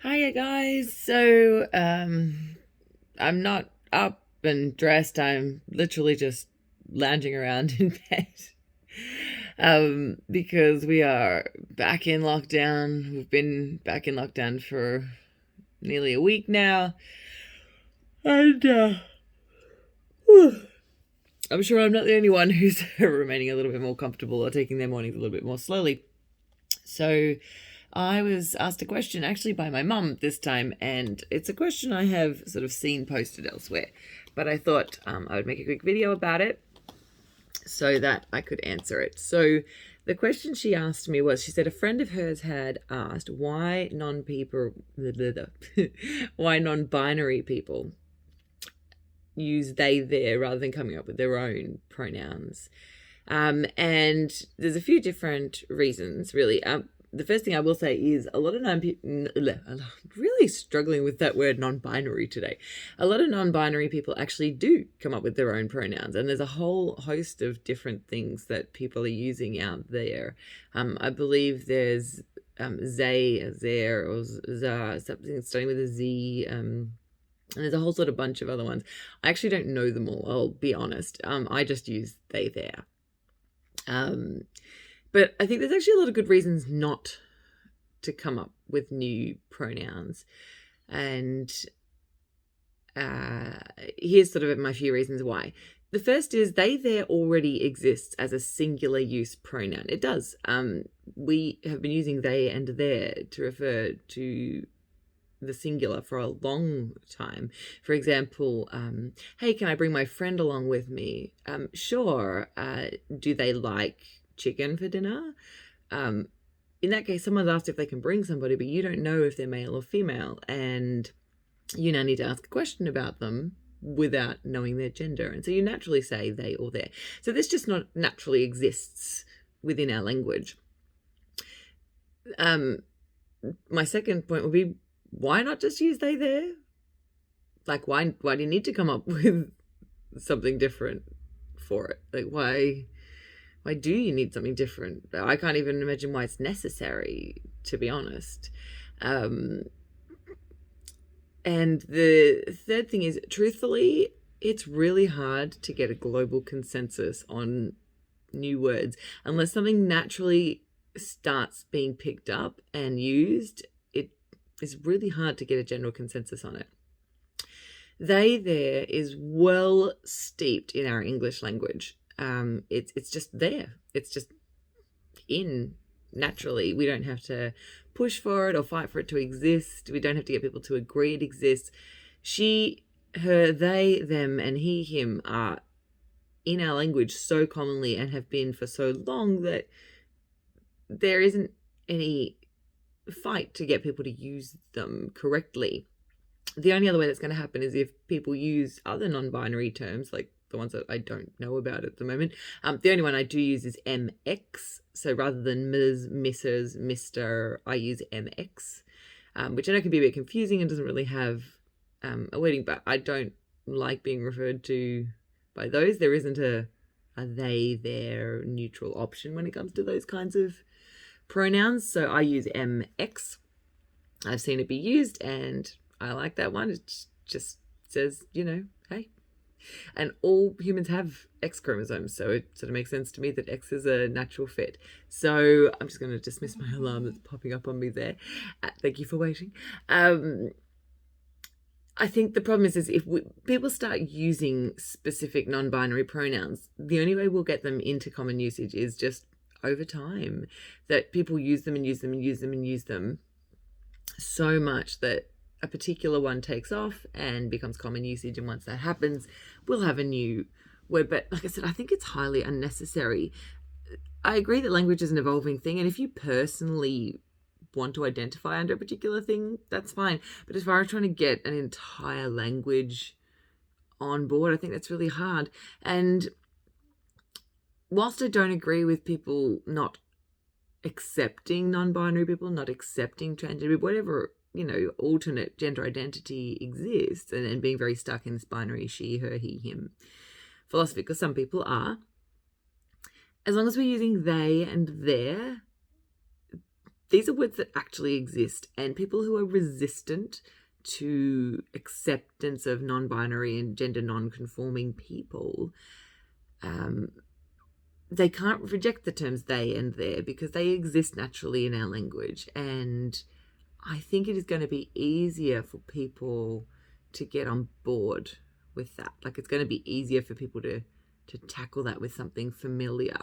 Hiya guys. I'm not up and dressed. I'm literally just lounging around in bed. Because we are back in lockdown. We've been back in lockdown for nearly a week now. And I'm sure I'm not the only one who's remaining a little bit more comfortable or taking their mornings a little bit more slowly. So I was asked a question actually by my mum this time, and it's a question I have sort of seen posted elsewhere, but I thought I would make a quick video about it so that I could answer it. So the question she asked me was, she said a friend of hers had asked why why non-binary people use they, their rather than coming up with their own pronouns. And there's a few different reasons, really. The first thing I will say is a lot of really struggling with that word non-binary today. A lot of non-binary people actually do come up with their own pronouns, and there's a whole host of different things that people are using out there. I believe there's they, there, or something starting with a Z. And there's a whole sort of bunch of other ones. I actually don't know them all, I'll be honest. I just use they, there. But I think there's actually a lot of good reasons not to come up with new pronouns. And here's sort of my few reasons why. The first is they, there already exists as a singular use pronoun. It does. We have been using they and their to refer to the singular for a long time. For example, hey, can I bring my friend along with me? Sure. Do they like chicken for dinner? In that case, someone's asked if they can bring somebody, but you don't know if they're male or female, and you now need to ask a question about them without knowing their gender, and so you naturally say they or their. So this just not naturally exists within our language. My second point would be, why not just use they, their? Like, why do you need to come up with something different for it? Like, why do you need something different? I can't even imagine why it's necessary, to be honest. And the third thing is, truthfully, it's really hard to get a global consensus on new words. Unless something naturally starts being picked up and used, it is really hard to get a general consensus on it. They, there is well steeped in our English language. It's just there. It's just in naturally. We don't have to push for it or fight for it to exist. We don't have to get people to agree it exists. She, her, they, them, and he, him are in our language so commonly and have been for so long that there isn't any fight to get people to use them correctly. The only other way that's going to happen is if people use other non-binary terms, like the ones that I don't know about at the moment. The only one I do use is MX. So rather than Ms., Mrs., Mr., I use MX, which I know can be a bit confusing and doesn't really have a wording, but I don't like being referred to by those. There isn't a they, their neutral option when it comes to those kinds of pronouns. So I use MX. I've seen it be used and I like that one. It just says, hey. And all humans have X chromosomes, so it sort of makes sense to me that X is a natural fit. So I'm just going to dismiss my alarm that's popping up on me there. Thank you for waiting. I think the problem is if people start using specific non-binary pronouns, the only way we'll get them into common usage is just over time, that people use them and use them and use them and use them so much that a particular one takes off and becomes common usage, and once that happens, we'll have a new word. But like I said, I think it's highly unnecessary. I agree that language is an evolving thing, and if you personally want to identify under a particular thing, that's fine. But as far as trying to get an entire language on board, I think that's really hard. And whilst I don't agree with people not accepting non-binary people, not accepting transgender people, whatever, alternate gender identity exists, and being very stuck in this binary she, her, he, him philosophy, because some people are, as long as we're using they and their, these are words that actually exist, and people who are resistant to acceptance of non-binary and gender non-conforming people, they can't reject the terms they and their because they exist naturally in our language. And I think it is going to be easier for people to get on board with that. Like, it's going to be easier for people to tackle that with something familiar.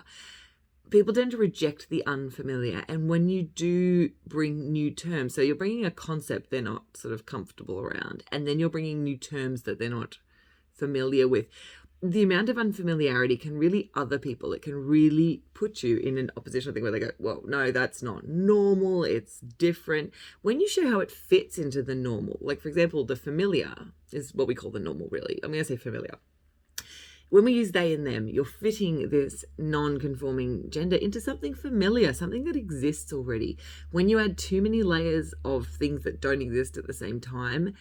People tend to reject the unfamiliar. And when you do bring new terms, so you're bringing a concept they're not sort of comfortable around, and then you're bringing new terms that they're not familiar with, the amount of unfamiliarity can really other people. It can really put you in an oppositional thing where they go, well, no, that's not normal. It's different. When you show how it fits into the normal, like, for example, the familiar is what we call the normal, really. I'm going to say familiar. When we use they and them, you're fitting this non-conforming gender into something familiar, something that exists already. When you add too many layers of things that don't exist at the same time,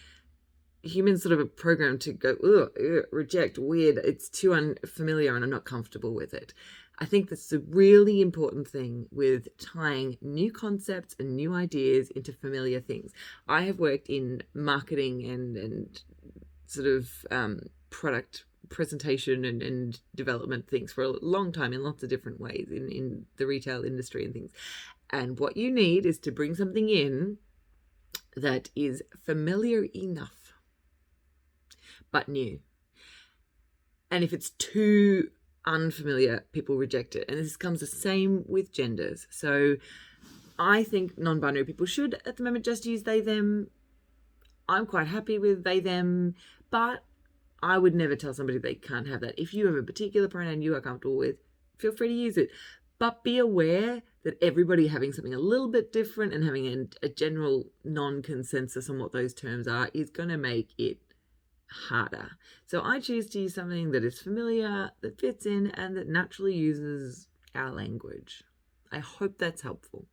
humans sort of are programmed to go, ugh, reject, weird, it's too unfamiliar and I'm not comfortable with it. I think that's a really important thing with tying new concepts and new ideas into familiar things. I have worked in marketing and sort of product presentation and development things for a long time in lots of different ways in the retail industry and things. And what you need is to bring something in that is familiar enough, but new. And if it's too unfamiliar, people reject it. And this comes the same with genders. So I think non-binary people should at the moment just use they, them. I'm quite happy with they, them, but I would never tell somebody they can't have that. If you have a particular pronoun you are comfortable with, feel free to use it. But be aware that everybody having something a little bit different and having a general non-consensus on what those terms are is going to make it harder. So I choose to use something that is familiar, that fits in, and that naturally uses our language. I hope that's helpful.